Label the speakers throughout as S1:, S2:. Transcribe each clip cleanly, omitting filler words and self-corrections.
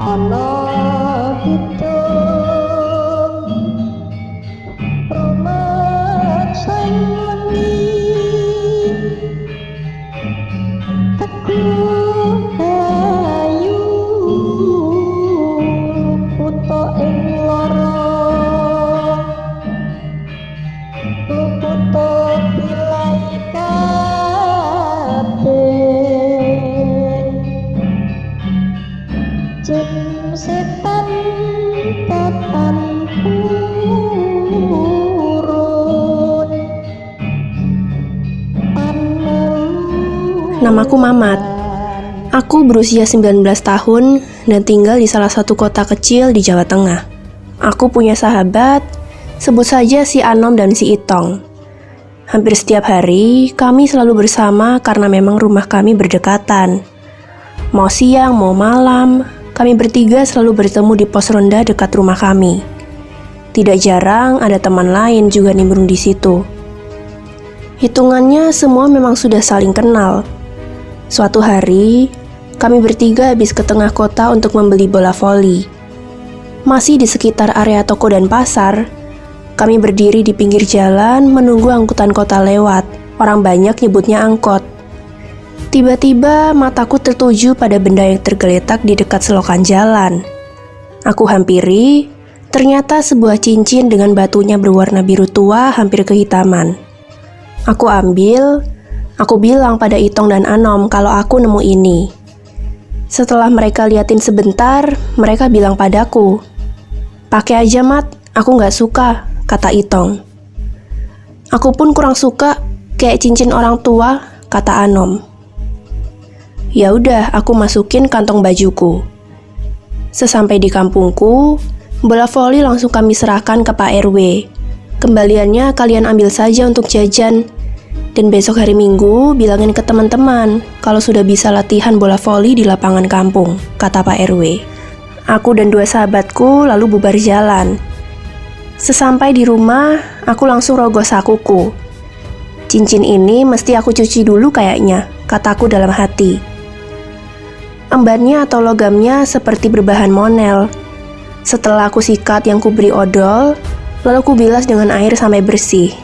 S1: Ana hitung rumah sing wengi teku ayu puto ing lara puto pilai kabeh jin setan tatan purun
S2: Namaku Mamat. Aku berusia 19 tahun dan tinggal di salah satu kota kecil di Jawa Tengah. Aku punya sahabat, sebut saja si Anom dan si Itong. Hampir setiap hari, kami selalu bersama karena memang rumah kami berdekatan. Mau siang, mau malam, kami bertiga selalu bertemu di pos ronda dekat rumah kami. Tidak jarang ada teman lain juga nimbrung di situ. Hitungannya semua memang sudah saling kenal. Suatu hari, kami bertiga habis ke tengah kota untuk membeli bola voli. Masih di sekitar area toko dan pasar, kami berdiri di pinggir jalan menunggu angkutan kota lewat. Orang banyak nyebutnya angkot. Tiba-tiba mataku tertuju pada benda yang tergeletak di dekat selokan jalan. Aku hampiri, ternyata sebuah cincin dengan batunya berwarna biru tua hampir kehitaman. Aku ambil, aku bilang pada Itong dan Anom kalau aku nemu ini. Setelah mereka liatin sebentar, mereka bilang padaku, "Pakai aja, Mat, aku nggak suka," kata Itong. "Aku pun kurang suka, kayak cincin orang tua," kata Anom. Ya udah, aku masukin kantong bajuku. Sesampai di kampungku, bola voli langsung kami serahkan ke Pak RW. Kembaliannya kalian ambil saja untuk jajan. Dan besok hari Minggu, bilangin ke teman-teman kalau sudah bisa latihan bola voli di lapangan kampung, kata Pak RW. Aku dan dua sahabatku lalu bubar jalan. Sesampai di rumah, aku langsung rogoh sakuku. Cincin ini mesti aku cuci dulu kayaknya, kataku dalam hati. Embannya atau logamnya seperti berbahan monel. Setelah aku sikat yang kuberi odol, lalu kubilas dengan air sampai bersih.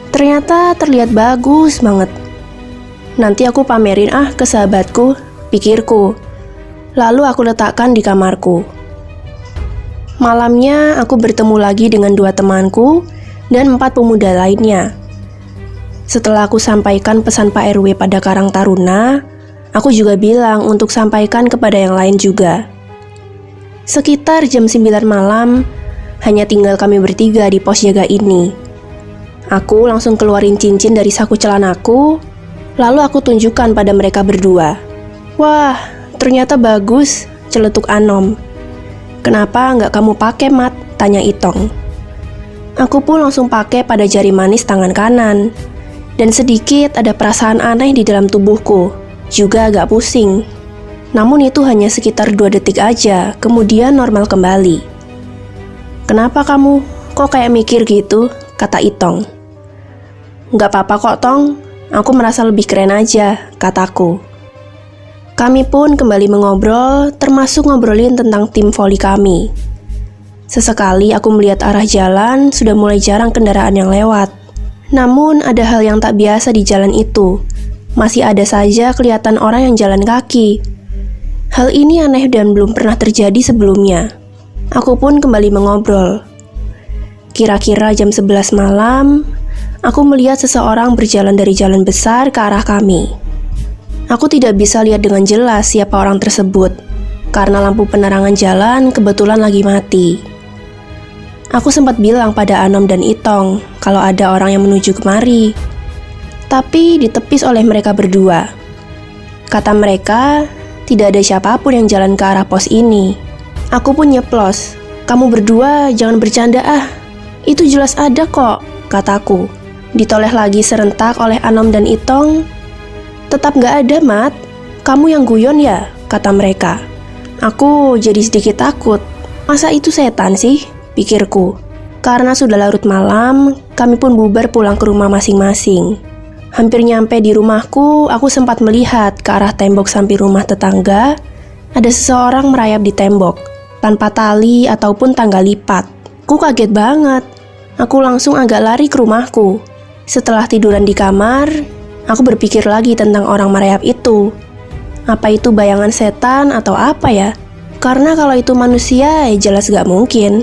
S2: Ternyata terlihat bagus banget. Nanti aku pamerin ke sahabatku, pikirku. Lalu aku letakkan di kamarku. Malamnya aku bertemu lagi dengan dua temanku dan 4 pemuda lainnya. Setelah aku sampaikan pesan Pak RW pada Karang Taruna, aku juga bilang untuk sampaikan kepada yang lain juga. Sekitar jam 9 malam, hanya tinggal kami bertiga di pos jaga ini. Aku langsung keluarin cincin dari saku celanaku, lalu aku tunjukkan pada mereka berdua. "Wah, ternyata bagus," celetuk Anom. "Kenapa nggak kamu pakai, Mat?" tanya Itong. Aku pun langsung pakai pada jari manis tangan kanan. Dan sedikit ada perasaan aneh di dalam tubuhku, juga agak pusing. Namun itu hanya sekitar 2 detik aja, kemudian normal kembali. "Kenapa kamu? Kok kayak mikir gitu?" kata Itong. "Nggak apa-apa kok, Tong. Aku merasa lebih keren aja," kataku. Kami pun kembali mengobrol, termasuk ngobrolin tentang tim voli kami. Sesekali aku melihat arah jalan, sudah mulai jarang kendaraan yang lewat. Namun ada hal yang tak biasa di jalan itu. Masih ada saja kelihatan orang yang jalan kaki. Hal ini aneh dan belum pernah terjadi sebelumnya. Aku pun kembali mengobrol. Kira-kira jam 11 malam, aku melihat seseorang berjalan dari jalan besar ke arah kami. Aku tidak bisa lihat dengan jelas siapa orang tersebut, karena lampu penerangan jalan kebetulan lagi mati. Aku sempat bilang pada Anom dan Itong kalau ada orang yang menuju kemari, tapi ditepis oleh mereka berdua. Kata mereka, tidak ada siapapun yang jalan ke arah pos ini. Aku pun nyeplos, "Kamu berdua jangan bercanda itu jelas ada kok," kataku. Ditoleh lagi serentak oleh Anom dan Itong. "Tetap gak ada, Mat. Kamu yang guyon ya?" kata mereka. Aku jadi sedikit takut. Masa itu setan sih? Pikirku. Karena sudah larut malam, kami pun bubar pulang ke rumah masing-masing. Hampir nyampe di rumahku, aku sempat melihat ke arah tembok samping rumah tetangga Ada seseorang merayap di tembok, tanpa tali ataupun tangga lipat. Ku kaget banget. Aku langsung agak lari ke rumahku. Setelah tiduran di kamar, aku berpikir lagi tentang orang merayap itu. Apa itu bayangan setan atau apa ya? Karena kalau itu manusia, ya jelas gak mungkin.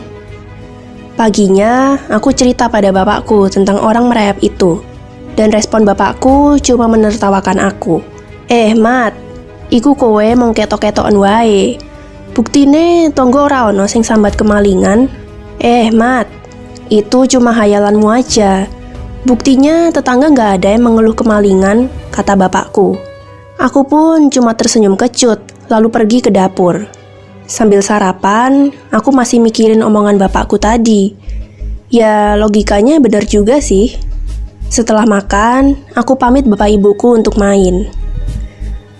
S2: Paginya, aku cerita pada bapakku tentang orang merayap itu. Dan respon bapakku cuma menertawakan aku. Mat, iku kowe mong ketok-ketokan wae. Buktine tonggo ora ono sing sambat kemalingan. Mat, itu cuma hayalanmu aja. Buktinya tetangga gak ada yang mengeluh kemalingan, kata bapakku. Aku pun cuma tersenyum kecut, lalu pergi ke dapur. Sambil sarapan, aku masih mikirin omongan bapakku tadi. Ya, logikanya benar juga sih. Setelah makan, aku pamit bapak ibuku untuk main.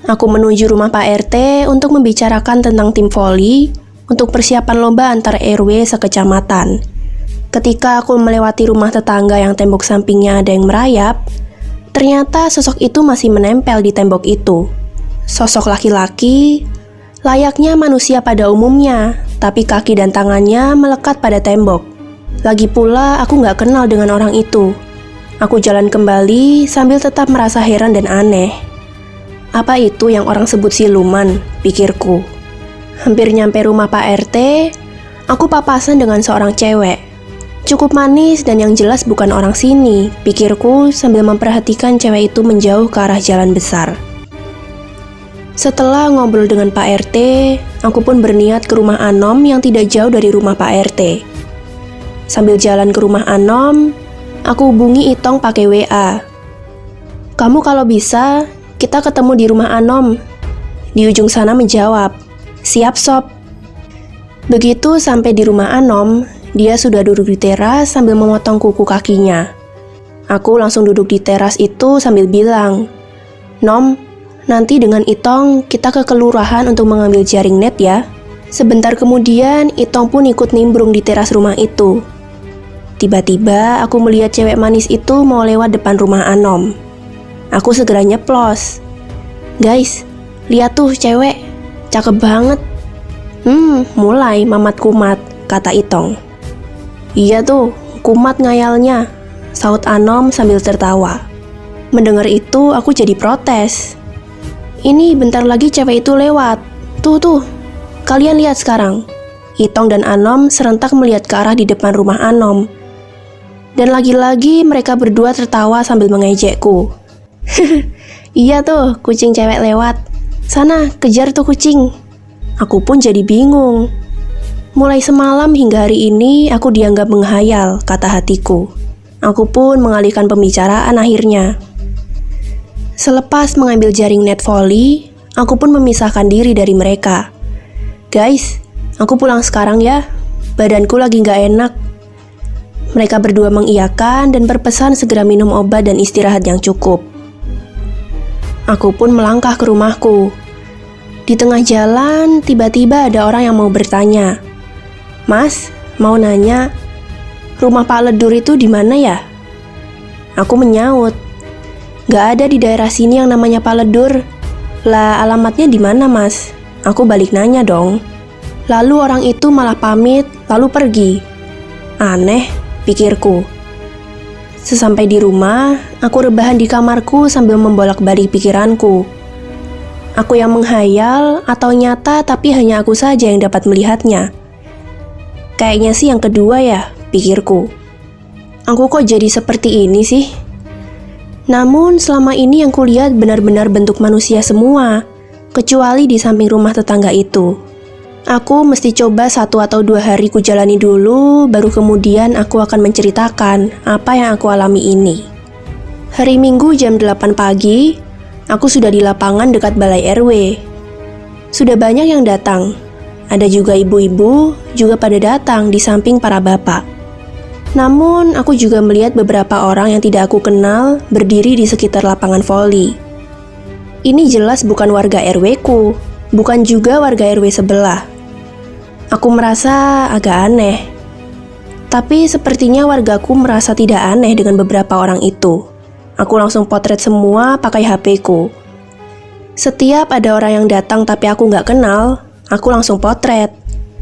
S2: Aku menuju rumah Pak RT untuk membicarakan tentang tim voli untuk persiapan lomba antar RW sekecamatan. Ketika aku melewati rumah tetangga yang tembok sampingnya ada yang merayap, ternyata sosok itu masih menempel di tembok itu. Sosok laki-laki, layaknya manusia pada umumnya, tapi kaki dan tangannya melekat pada tembok. Lagi pula aku gak kenal dengan orang itu. Aku jalan kembali sambil tetap merasa heran dan aneh. Apa itu yang orang sebut siluman, pikirku. Hampir nyampe rumah Pak RT, aku papasan dengan seorang cewek. Cukup manis dan yang jelas bukan orang sini, pikirku sambil memperhatikan cewek itu menjauh ke arah jalan besar. Setelah ngobrol dengan Pak RT, aku pun berniat ke rumah Anom yang tidak jauh dari rumah Pak RT. Sambil jalan ke rumah Anom, aku hubungi Itong pakai WA. Kamu kalau bisa, kita ketemu di rumah Anom. Di ujung sana menjawab, siap sob. Begitu sampai di rumah Anom, dia sudah duduk di teras sambil memotong kuku kakinya. Aku langsung duduk di teras itu sambil bilang, Nom, nanti dengan Itong kita ke kelurahan untuk mengambil jaring net ya. Sebentar kemudian Itong pun ikut nimbrung di teras rumah itu. Tiba-tiba aku melihat cewek manis itu mau lewat depan rumah Anom. Aku segera nyeplos. Guys, lihat tuh cewek, cakep banget. Mulai mamat kumat, kata Itong. Iya tuh, kumat ngayalnya, saut Anom sambil tertawa. Mendengar itu aku jadi protes. Ini bentar lagi cewek itu lewat. Tuh, kalian lihat sekarang. Itong dan Anom serentak melihat ke arah di depan rumah Anom. Dan lagi-lagi mereka berdua tertawa sambil mengejekku. Iya tuh, kucing cewek lewat. Sana, kejar tuh kucing. Aku pun jadi bingung. Mulai semalam hingga hari ini aku dianggap menghayal, kata hatiku. Aku pun mengalihkan pembicaraan akhirnya. Selepas mengambil jaring net volley, aku pun memisahkan diri dari mereka. Guys, aku pulang sekarang ya. Badanku lagi gak enak. Mereka berdua mengiyakan dan berpesan segera minum obat dan istirahat yang cukup. Aku pun melangkah ke rumahku. Di tengah jalan, tiba-tiba ada orang yang mau bertanya. Mas, mau nanya, rumah Pak Ledur itu di mana ya? Aku menyaut. Gak ada di daerah sini yang namanya Pak Ledur. Lah, alamatnya di mana, Mas? Aku balik nanya dong. Lalu orang itu malah pamit, lalu pergi. Aneh, pikirku. Sesampai di rumah, aku rebahan di kamarku sambil membolak-balik pikiranku. Aku yang menghayal atau nyata tapi hanya aku saja yang dapat melihatnya. Kayaknya sih yang kedua ya, pikirku. Aku kok jadi seperti ini sih? Namun selama ini yang kulihat benar-benar bentuk manusia semua, kecuali di samping rumah tetangga itu. Aku mesti coba 1 atau 2 hari ku jalani dulu, baru kemudian aku akan menceritakan apa yang aku alami ini. Hari Minggu jam 8 pagi, aku sudah di lapangan dekat balai RW. Sudah banyak yang datang. Ada juga ibu-ibu, juga pada datang di samping para bapak. Namun, aku juga melihat beberapa orang yang tidak aku kenal berdiri di sekitar lapangan voli. Ini jelas bukan warga RW-ku, bukan juga warga RW sebelah. Aku merasa agak aneh. Tapi sepertinya wargaku merasa tidak aneh dengan beberapa orang itu. Aku langsung potret semua pakai HP-ku. Setiap ada orang yang datang tapi aku nggak kenal, aku langsung potret.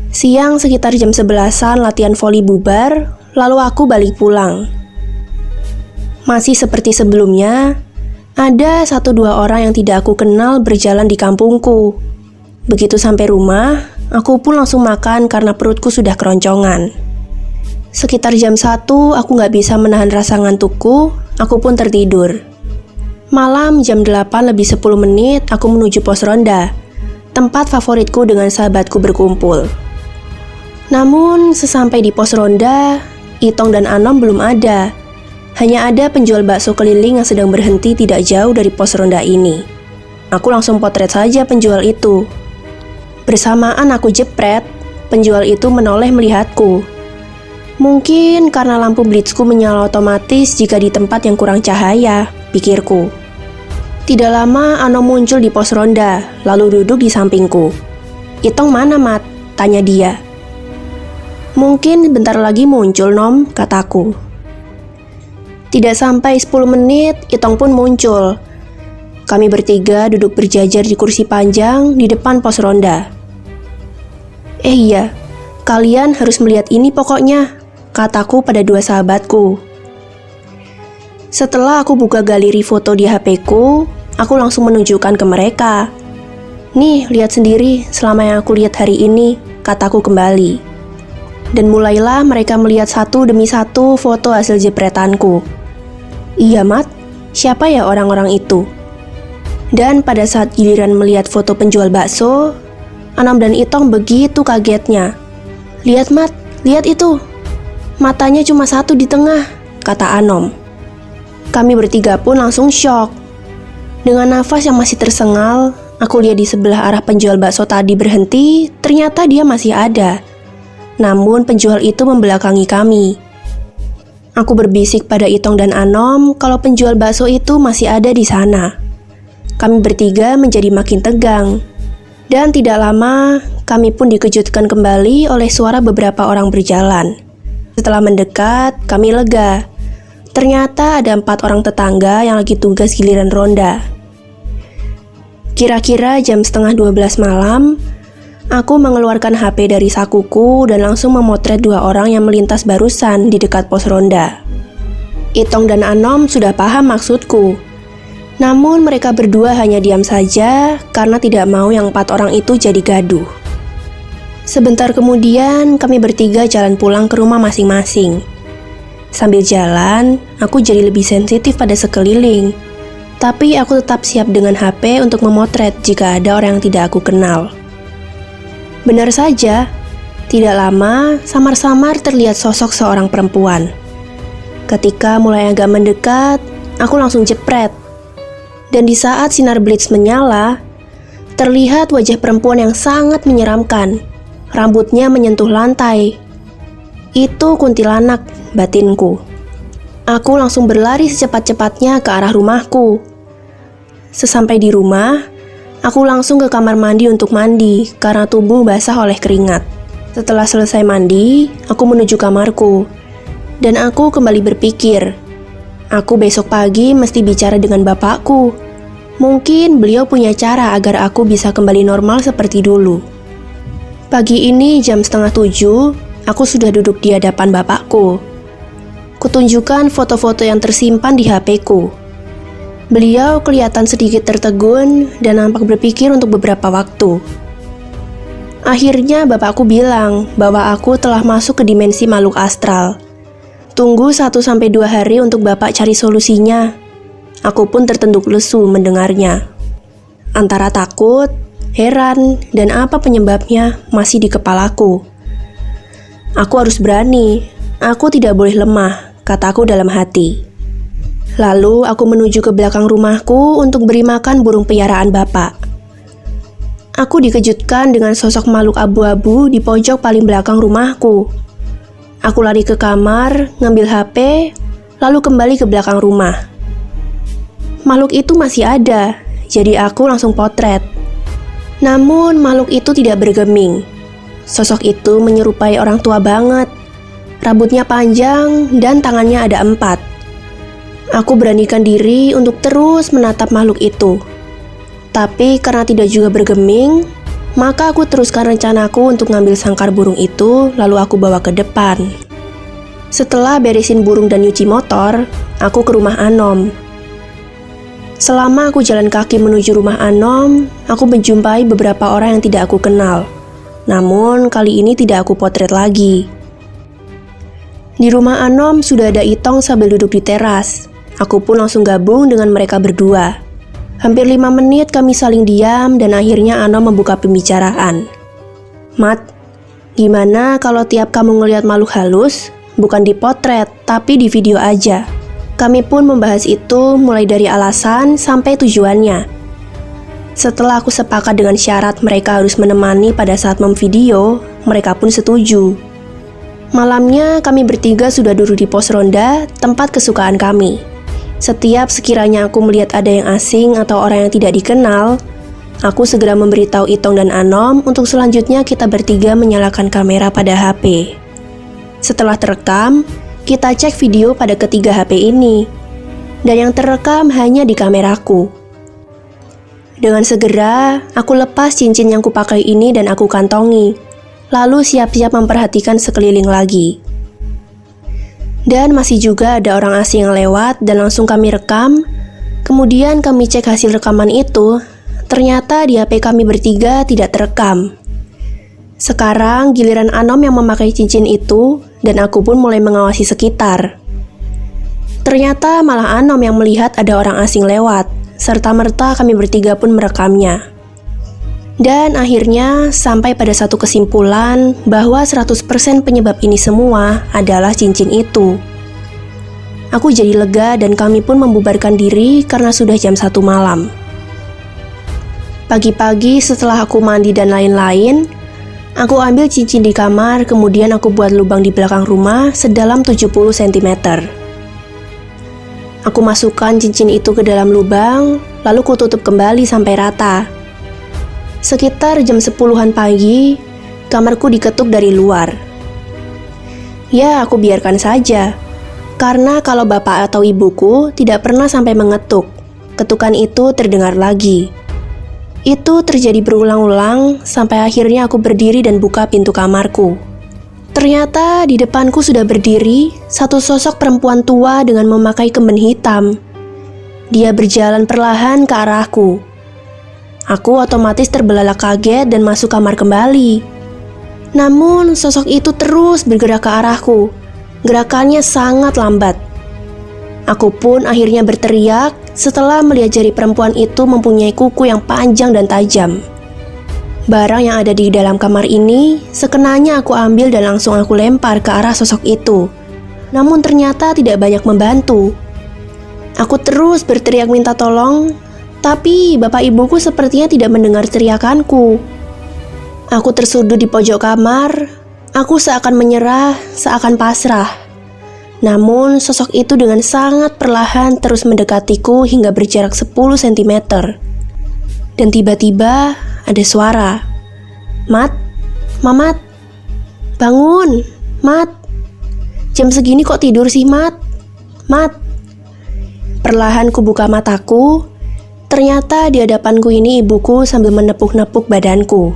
S2: Siang sekitar jam 11-an latihan voli bubar, lalu aku balik pulang. Masih seperti sebelumnya, ada 1-2 orang yang tidak aku kenal berjalan di kampungku. Begitu sampai rumah, aku pun langsung makan karena perutku sudah keroncongan. Sekitar jam 1, aku nggak bisa menahan rasa ngantukku, aku pun tertidur. Malam jam 8 lebih 10 menit, aku menuju pos ronda, tempat favoritku dengan sahabatku berkumpul. Namun, sesampai di pos ronda, Itong dan Anom belum ada. Hanya ada penjual bakso keliling yang sedang berhenti tidak jauh dari pos ronda ini. Aku langsung potret saja penjual itu. Bersamaan aku jepret, penjual itu menoleh melihatku. Mungkin karena lampu blitzku menyala otomatis jika di tempat yang kurang cahaya, pikirku. Tidak lama Anom muncul di pos ronda, lalu duduk di sampingku. "Itong mana, Mat?" tanya dia. "Mungkin bentar lagi muncul, Nom," kataku. Tidak sampai 10 menit, Itong pun muncul. Kami bertiga duduk berjajar di kursi panjang di depan pos ronda. Iya, kalian harus melihat ini pokoknya," kataku pada 2 sahabatku. Setelah aku buka galeri foto di HP-ku, aku langsung menunjukkan ke mereka. "Nih, lihat sendiri selama yang aku lihat hari ini," kataku kembali. Dan mulailah mereka melihat satu demi satu foto hasil jepretanku. "Iya, Mat, siapa ya orang-orang itu?" Dan pada saat giliran melihat foto penjual bakso, Anom dan Itong begitu kagetnya. "Lihat, Mat, lihat itu. Matanya cuma 1 di tengah," kata Anom. Kami bertiga pun langsung syok. Dengan nafas yang masih tersengal, aku lihat di sebelah arah penjual bakso tadi berhenti, ternyata dia masih ada. Namun penjual itu membelakangi kami. Aku berbisik pada Itong dan Anom kalau penjual bakso itu masih ada di sana. Kami bertiga menjadi makin tegang. Dan tidak lama, kami pun dikejutkan kembali oleh suara beberapa orang berjalan. Setelah mendekat, kami lega. Ternyata ada 4 orang tetangga yang lagi tugas giliran ronda. Kira-kira jam setengah 12 malam, aku mengeluarkan HP dari sakuku dan langsung memotret 2 orang yang melintas barusan di dekat pos ronda. Itong dan Anom sudah paham maksudku. Namun mereka berdua hanya diam saja karena tidak mau yang 4 orang itu jadi gaduh. Sebentar kemudian kami bertiga jalan pulang ke rumah masing-masing. Sambil jalan, aku jadi lebih sensitif pada sekeliling. Tapi aku tetap siap dengan HP untuk memotret jika ada orang yang tidak aku kenal. Benar saja, tidak lama samar-samar terlihat sosok seorang perempuan. Ketika mulai agak mendekat, aku langsung jepret. Dan di saat sinar blitz menyala, terlihat wajah perempuan yang sangat menyeramkan. Rambutnya menyentuh lantai. Itu kuntilanak, batinku. Aku langsung berlari secepat-cepatnya ke arah rumahku. Sesampai di rumah, aku langsung ke kamar mandi untuk mandi karena tubuh basah oleh keringat. Setelah selesai mandi, aku menuju kamarku. Dan aku kembali berpikir, aku besok pagi mesti bicara dengan bapakku. Mungkin beliau punya cara agar aku bisa kembali normal seperti dulu. Pagi ini jam 6:30, aku sudah duduk di hadapan bapakku. Kutunjukkan foto-foto yang tersimpan di HP-ku. Beliau kelihatan sedikit tertegun dan nampak berpikir untuk beberapa waktu. Akhirnya bapakku bilang bahwa aku telah masuk ke dimensi makhluk astral. Tunggu 1-2 hari untuk bapak cari solusinya. Aku pun tertunduk lesu mendengarnya. Antara takut, heran, dan apa penyebabnya masih di kepalaku. Aku harus berani, aku tidak boleh lemah, kataku dalam hati. Lalu aku menuju ke belakang rumahku untuk beri makan burung piaraan bapak. Aku dikejutkan dengan sosok makhluk abu-abu di pojok paling belakang rumahku. Aku lari ke kamar, ngambil HP, lalu kembali ke belakang rumah. Makhluk itu masih ada, jadi aku langsung potret. Namun makhluk itu tidak bergeming. Sosok itu menyerupai orang tua banget. Rambutnya panjang dan tangannya ada 4. Aku beranikan diri untuk terus menatap makhluk itu. Tapi karena tidak juga bergeming, maka aku teruskan rencanaku untuk ngambil sangkar burung itu, lalu aku bawa ke depan. Setelah beresin burung dan nyuci motor, aku ke rumah Anom. Selama aku jalan kaki menuju rumah Anom, aku menjumpai beberapa orang yang tidak aku kenal. Namun, kali ini tidak aku potret lagi. Di rumah Anom sudah ada Itong sambil duduk di teras. Aku pun langsung gabung dengan mereka berdua. Hampir 5 menit kami saling diam dan akhirnya Anom membuka pembicaraan. "Mat, gimana kalau tiap kamu ngelihat makhluk halus, bukan dipotret, tapi di video aja?" Kami pun membahas itu mulai dari alasan sampai tujuannya. Setelah aku sepakat dengan syarat mereka harus menemani pada saat memvideo, mereka pun setuju. Malamnya kami bertiga sudah duduk di pos ronda, tempat kesukaan kami. Setiap sekiranya aku melihat ada yang asing atau orang yang tidak dikenal, aku segera memberitahu Itong dan Anom untuk selanjutnya kita bertiga menyalakan kamera pada HP. Setelah terekam, kita cek video pada ketiga HP ini, dan yang terekam hanya di kameraku. Dengan segera, aku lepas cincin yang kupakai ini dan aku kantongi, lalu siap-siap memperhatikan sekeliling lagi. Dan masih juga ada orang asing yang lewat dan langsung kami rekam. Kemudian kami cek hasil rekaman itu, ternyata di HP kami bertiga tidak terekam. Sekarang giliran Anom yang memakai cincin itu, dan aku pun mulai mengawasi sekitar. Ternyata malah Anom yang melihat ada orang asing lewat, serta-merta kami bertiga pun merekamnya. Dan akhirnya sampai pada satu kesimpulan bahwa 100% penyebab ini semua adalah cincin itu. Aku jadi lega dan kami pun membubarkan diri karena sudah jam 1 malam. Pagi-pagi setelah aku mandi dan lain-lain, aku ambil cincin di kamar, kemudian aku buat lubang di belakang rumah sedalam 70 cm. Aku masukkan cincin itu ke dalam lubang, lalu kututup kembali sampai rata. Sekitar jam 10-an pagi, kamarku diketuk dari luar. Ya, aku biarkan saja. Karena kalau bapak atau ibuku tidak pernah sampai mengetuk, ketukan itu terdengar lagi. Itu terjadi berulang-ulang sampai akhirnya aku berdiri dan buka pintu kamarku. Ternyata di depanku sudah berdiri satu sosok perempuan tua dengan memakai kemben hitam. Dia berjalan perlahan ke arahku. Aku otomatis terbelalak kaget dan masuk kamar kembali. Namun sosok itu terus bergerak ke arahku. Gerakannya sangat lambat. Aku pun akhirnya berteriak setelah melihat jari perempuan itu mempunyai kuku yang panjang dan tajam. Barang yang ada di dalam kamar ini sekenanya aku ambil dan langsung aku lempar ke arah sosok itu. Namun ternyata tidak banyak membantu. Aku terus berteriak minta tolong, tapi bapak ibuku sepertinya tidak mendengar teriakanku. Aku tersudut di pojok kamar. Aku seakan menyerah, seakan pasrah. Namun sosok itu dengan sangat perlahan terus mendekatiku hingga berjarak 10 cm. Dan tiba-tiba ada suara. "Mat, Mamat, bangun, Mat. Jam segini kok tidur sih, Mat? Mat." Perlahan ku buka mataku. Ternyata di hadapanku ini ibuku sambil menepuk-nepuk badanku.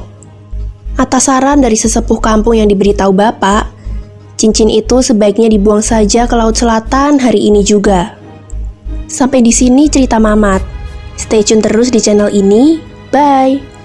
S2: Atas saran dari sesepuh kampung yang diberitahu bapak, cincin itu sebaiknya dibuang saja ke Laut Selatan hari ini juga. Sampai di sini cerita Mamat. Stay tune terus di channel ini. Bye!